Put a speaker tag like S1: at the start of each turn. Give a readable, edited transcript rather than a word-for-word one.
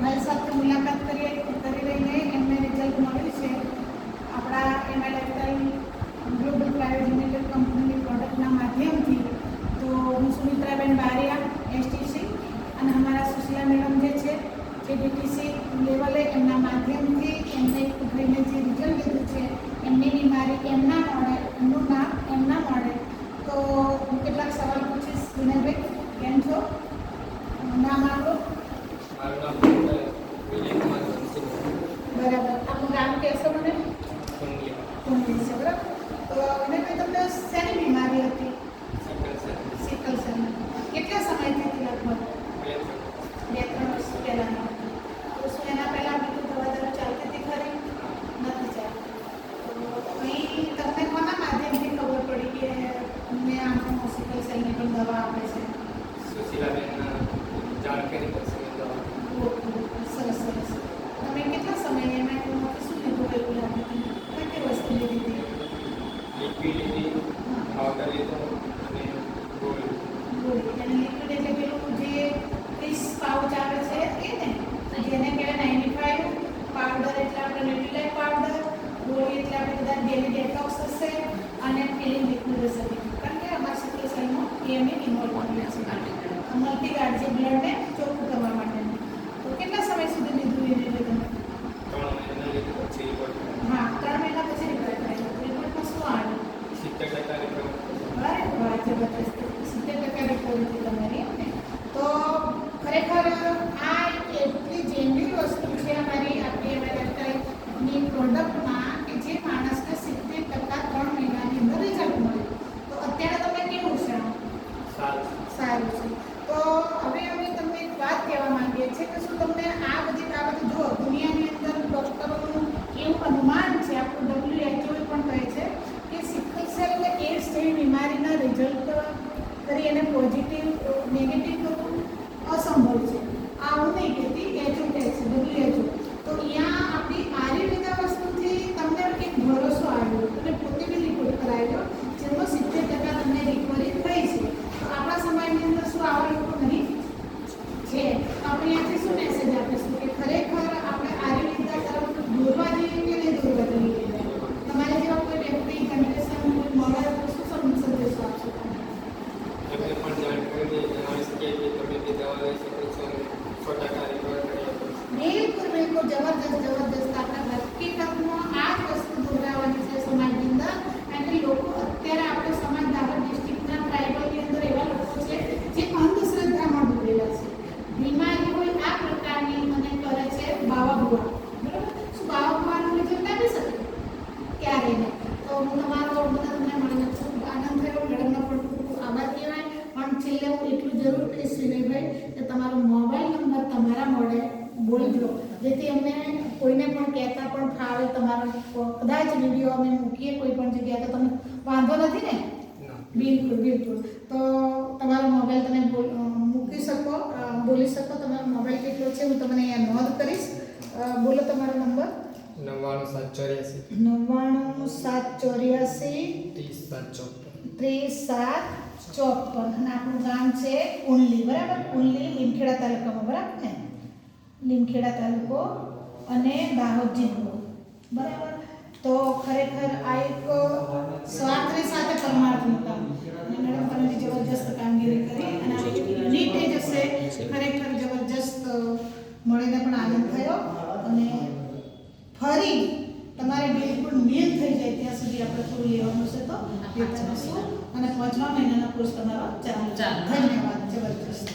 S1: મારી સાથે મુલાકાત કરી રહીને એમને રિઝલ્ટ મળ્યું છે આપણા MI lifestyle global private limited કંપનીની પ્રોડક્ટના માધ્યમથી. તો હું સુમિત્રાબેન બારિયા એસટીસી અને અમારા સુશીલા મેડમ જે છે જે ડીટીસી લેવલે એમના માધ્યમથી એમને ભાઈને જે રિઝલ્ટ લીધું છે એમની બીમારી એમના મળે, એમનું નામ એમના મળે. તો હું કેટલાક સવાલ પૂછીશ. વિનયભાઈ કેમ છો? નામ આપણું? બરાબર. આપણું નામ કહેશો મને? કુંડલી છે. બરાબર. તો વિનયભાઈ તમને શેની બીમારી હતી? Sickle cell. કેટલા સમયથી હતી? લગભગ 2-3 વર્ષ પહેલાંની. તો શું એના પહેલાં બીજું દવા ચાલતી હતી ખરી? નથી ચાલતી. તો અહીં તમને કોના માધ્યમથી ખબર પડી કે મેં આમ સિકલ સેલની પણ દવા આપે છે?
S2: સુશીલાબેનના જાણકારી પછી દવા.
S1: સરસ સરસ. તમે કેટલા સમય એમાં શું લીધું રેગ્યુલર? કઈ વસ્તુ લીધી હતી?
S2: લિક્વિડ લીધી, પાવડર લીધો અને ગોળી.
S1: અને લિક્વિડ એટલે પેલું જે 30 પાઉચ આવે છે એ ને, જેને કહેવાય 95. પાવડર એટલે આપણે નેટ્રીલાઇટ પાવડર, ગોળી એટલે આપણે બધા ડેલી ડેટોક્સ હશે અને ફિલિંગ લિક્વિડ હશે. કારણ કે અમારા સિકલ સેલમાં એમને ઇન્વોલ્વ કરેલા છે મલ્ટીગાર્ડ જે બ્લડને ચોખ્ખું કરવા માટે. તો કેટલા સમય સુધી લીધું એ રીતે તમે?
S2: 3 મહિના લીધું પછી રિપોર્ટ.
S1: હા, 3 મહિના પછી રિપોર્ટ કરાયો. રિપોર્ટમાં શું આવ્યું?
S2: 70% રિકવર.
S1: અરે વાહ, જબરદસ્ત. 70% રિકવરી તમારી. તો ખરેખર આ એટલી જેન્યુઇન વસ્તુ છે અમારી આપણી લાઇફસ્ટાઈલની પ્રોડક્ટમાં કે જે માણસને 70% 3 મહિનાની અંદર રિઝલ્ટ મળે. તો અત્યારે તમે કેવું છે? સારું છે. તો હવે અમે તમને એક વાત કહેવા માંગીએ છીએ કે શું તમને આ બધી બાબત જો દુનિયાની અંદર ડૉક્ટરોનું એવું અનુમાન છે, આપણું WHO પણ કહે છે કે સિકલ સેલ એટલે એડ્સ જેવી બીમારીના રિઝલ્ટ કરી એને પોઝિટિવ નેગેટિવ કરવું અસંભવ છે. આ હું નહીં કહેતી, WHO કહે છે, WHO. તો અહીંયા આપણી આયુર્વેદા વસ્તુથી તમને એક ભરોસો આવ્યો, તમે પોતે બી રિપોર્ટ કરાવ્યો જેમાં 70% તમને રિકવરી થઈ છે. તો આપણા સમાજની અંદર શું આવા લોકો નહીં છે? આપણે અહીંયાથી શું મેસેજ આપીશું કે ખરેખર આપણે આયુર્વેદા તરફ દોરવા જોઈએ કે નહીં દોરવા જોઈએ? તમારે જેવા કોઈ વ્યક્તિ કન્ડિશન મળે તો શું સંદેશો આપશો તમે?
S2: એમને પણ જાણકારી જણાવી શકીએ કે તમે બી દવા લઈ શકો છો અને 100% રિકવર કરી શકો છો.
S1: બિલકુલ બિલકુલ. જબરદસ્ત. આપણા હકીકતમાં આ જ વસ્તુ દોરાવવાની છે સમાજની અંદર. કારણ કે લોકો અત્યારે આપણે સમાજ દાહોદ ડિસ્ટ્રિક્ટના ટ્રાઇબલની અંદર એવા લોકો છે જે અંધશ્રદ્ધામાં ડૂબેલા છે. બીમારી હોય આ પ્રકારની મને કરે છે બાવા બુવા. બરાબર? શું બાવા બુવાનું રિઝલ્ટ આપી શકે? ક્યારેય નહીં. તો હું તમને મળીને ખૂબ આનંદ થયો. મેડમનો પણ ખૂબ આભાર કહેવાય. પણ છેલ્લે હું એટલું જરૂર કહીશ વિનયભાઈ કે તમારો મોબાઈલ નંબર તમારા મોડે બોલજો, જેથી અમને કોઈને પણ કહેતા પણ ફાવે. તમારો કદાચ વિડીયો અમે મૂકીએ કોઈ પણ જગ્યાએ તો તમને વાંધો નથી ને? બિલકુલ બિલકુલ. તો તમારો મોબાઈલ તમે મૂકી શકો, બોલી શકો. તમારો મોબાઈલ કેટલો છે હું તમને અહીંયા નોંધ કરીશ. બોલો તમારો નંબર.
S2: 99
S1: 3754 અને આપણું ગામ છે કુંડલી. બરાબર? કુંડલી લીમખેડા તાલુકામાં. બરાબર ને? લીમખેડા તાલુકો અને દાહોદ જિલ્લો. બરાબર? તો ખરેખર આ એક સ્વાર્થની સાથે પરમાર્થનું કામ. અને મેડમ તમે જબરજસ્ત કામગીરી કરી અને આ યુનિટ જ હશે. ખરેખર જબરજસ્ત મળીને પણ આનંદ થયો. અને ફરી તમારે બિલકુલ નીલ થઈ જાય ત્યાં સુધી આપણે થોડું લેવાનું છે તો લેતા જશું. અને 5મા મહિનાનો કોર્સ તમારો ચાલુ. ધન્યવાદ. જબરજસ્ત.